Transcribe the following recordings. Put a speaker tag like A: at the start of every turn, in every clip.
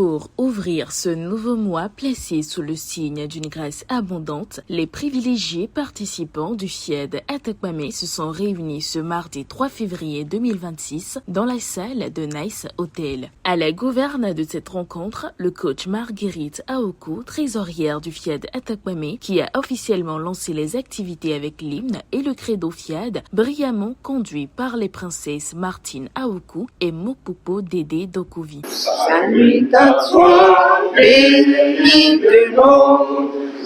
A: Pour ouvrir ce nouveau mois placé sous le signe d'une grâce abondante, les privilégiés participants du FIED Atakpamé se sont réunis ce mardi 3 février 2026 dans la salle de Nice Hotel. À la gouverne de cette rencontre, le coach Marguerite Aoku, trésorière du FIED Atakpamé, qui a officiellement lancé les activités avec l'hymne et le credo FIED, brillamment conduit par les princesses Martine Aoku et Mokupo Dédé Dokuvi.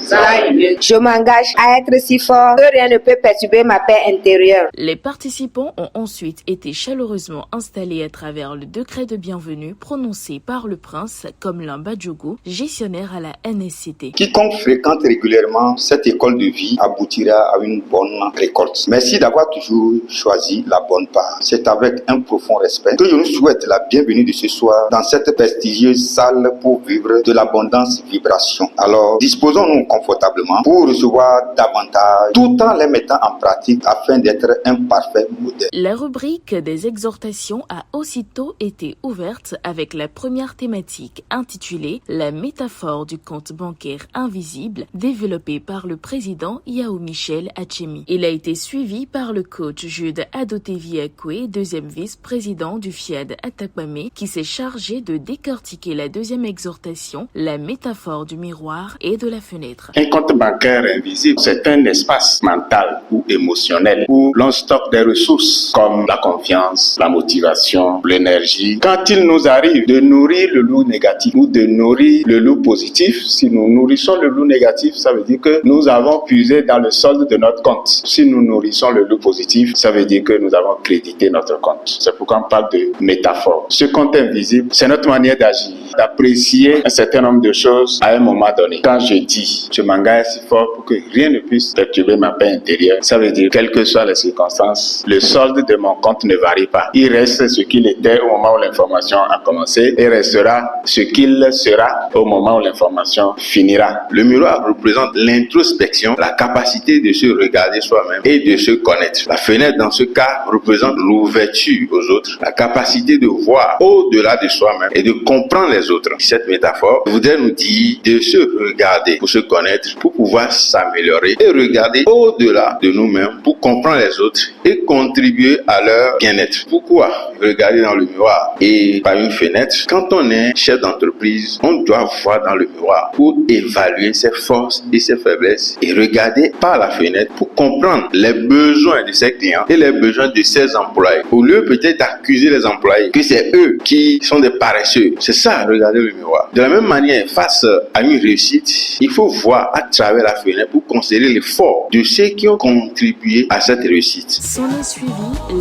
B: Je m'engage à être si fort que rien ne peut perturber ma paix intérieure.
A: Les participants ont ensuite été chaleureusement installés à travers le décret de bienvenue prononcé par le prince Komlan Badjogo, gestionnaire à la NSCT.
C: Quiconque fréquente régulièrement cette école de vie aboutira à une bonne récolte. Merci d'avoir toujours choisi la bonne part. C'est avec un profond respect que je nous souhaite la bienvenue de ce soir dans cette prestigieuse salle pour vivre de l'abondance vibration. Alors, disposons-nous confortablement pour recevoir davantage tout en les mettant en pratique afin d'être un parfait modèle.
A: La rubrique des exhortations a aussitôt été ouverte avec la première thématique intitulée « La métaphore du compte bancaire invisible » développée par le président Yao Michel Achemi. Il a été suivi par le coach Jude Adotevi-Akwe, deuxième vice-président du FIED Atakpamé, qui s'est chargé de décortiquer la deuxième exhortation, la métaphore du miroir et de la fenêtre.
D: Un compte bancaire invisible, c'est un espace mental ou émotionnel où l'on stocke des ressources comme la confiance, la motivation, l'énergie. Quand il nous arrive de nourrir le loup négatif ou de nourrir le loup positif, si nous nourrissons le loup négatif, ça veut dire que nous avons puisé dans le solde de notre compte. Si nous nourrissons le loup positif, ça veut dire que nous avons crédité notre compte. C'est pourquoi on parle de métaphore. Ce compte invisible, c'est notre manière d'agir, d'apprécier un certain nombre de choses à un moment donné. Quand je dis, je m'engage si fort pour que rien ne puisse perturber ma paix intérieure, ça veut dire, quelles que soient les circonstances, le solde de mon compte ne varie pas. Il reste ce qu'il était au moment où l'information a commencé et restera ce qu'il sera au moment où l'information finira.
C: Le miroir représente l'introspection, la capacité de se regarder soi-même et de se connaître. La fenêtre, dans ce cas, représente l'ouverture aux autres, la capacité de voir au-delà de soi-même et de comprendre les autres. Cette métaphore voudrait nous dire de se regarder pour se connaître, pour pouvoir s'améliorer et regarder au-delà de nous-mêmes pour comprendre les autres et contribuer à leur bien-être. Pourquoi regarder dans le miroir et par une fenêtre? Quand on est chef d'entreprise, on doit voir dans le miroir pour évaluer ses forces et ses faiblesses et regarder par la fenêtre pour comprendre les besoins de ses clients et les besoins de ses employés. Au lieu peut-être d'accuser les employés que c'est eux qui sont des paresseux. C'est ça, regarder le miroir. De la même manière, face à une réussite, il faut voir à travers la fenêtre pour considérer l'effort de ceux qui ont contribué à cette réussite.
A: S'en est suivi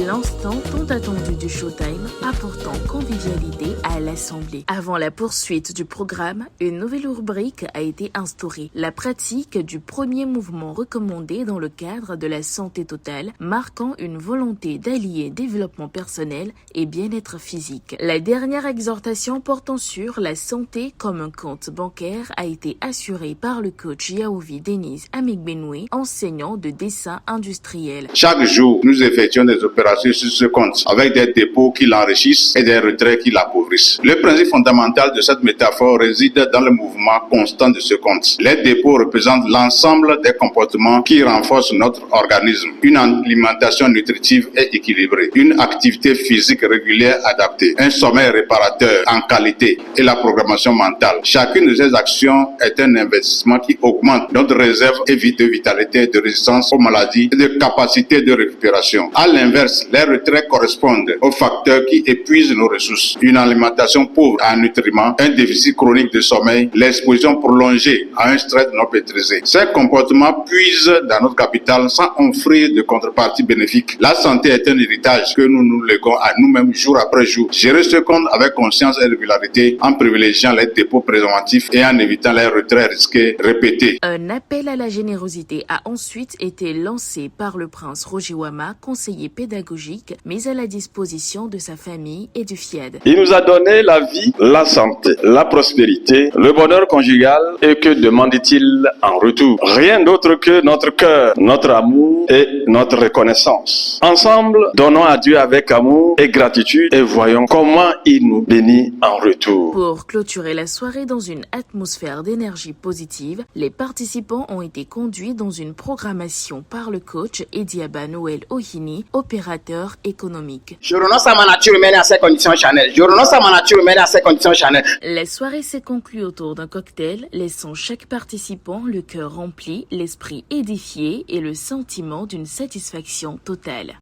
A: l'instant tant attendu du Showtime, apportant convivialité à l'Assemblée. Avant la poursuite du programme, une nouvelle rubrique a été instaurée, la pratique du premier mouvement recommandé dans le cadre de la santé totale, marquant une volonté d'allier développement personnel et bien-être physique. La dernière exhortation portant sur la santé comme un compte bancaire a été assurée par le coach Yaovi Denise Amigbenoué, enseignant de dessin industriel.
D: Chaque jour, nous effectuons des opérations sur ce compte avec des dépôts qui l'enrichissent et des retraits qui l'appauvrissent. Le principe fondamental de cette métaphore réside dans le mouvement constant de ce compte. Les dépôts représentent l'ensemble des comportements qui renforcent notre organisme. Une alimentation nutritive et équilibrée, une activité physique régulière adaptée, un sommeil réparateur en qualité et la programmation mentale. Chacune de ces actions est un investissement qui augmente notre réserve et de vitalité, de résistance aux maladies et de capacité de récupération. À l'inverse, les retraits correspondent aux facteurs qui épuisent nos ressources. Une alimentation pauvre en nutriments, un déficit chronique de sommeil, l'exposition prolongée à un stress non maîtrisé. Ces comportements puisent dans notre capital sans offrir de contrepartie bénéfique. La santé est un héritage que nous nous léguons à nous-mêmes jour après jour. Gérer ce compte avec conscience et régularité en privilégiant les dépôts présomptifs et en évitant les retraits risqués répétés.
A: Un appel à la générosité a ensuite été lancé par le prince Roger Wama, conseiller pédagogique, mis à la disposition de sa famille et du FIED.
D: Il nous a donné la vie, la santé, la prospérité, le bonheur conjugal et que demande-t-il en retour? Rien d'autre que notre cœur, notre amour
E: et notre reconnaissance. Ensemble, donnons à Dieu avec amour et gratitude et voyons comment il nous bénit en retour.
A: Pour clôturer la soirée dans une atmosphère d'énergie positive, les participants ont été conduits dans une programmation par le coach Ediaba Noël Ohini, opérateur économique.
F: Je renonce à ma nature humaine et à ses conditions charnelles. Je renonce à ma nature humaine et à ses conditions charnelles.
A: La soirée s'est conclue autour d'un cocktail, laissant chaque participant le cœur rempli, l'esprit édifié et le sentiment d'une satisfaction totale.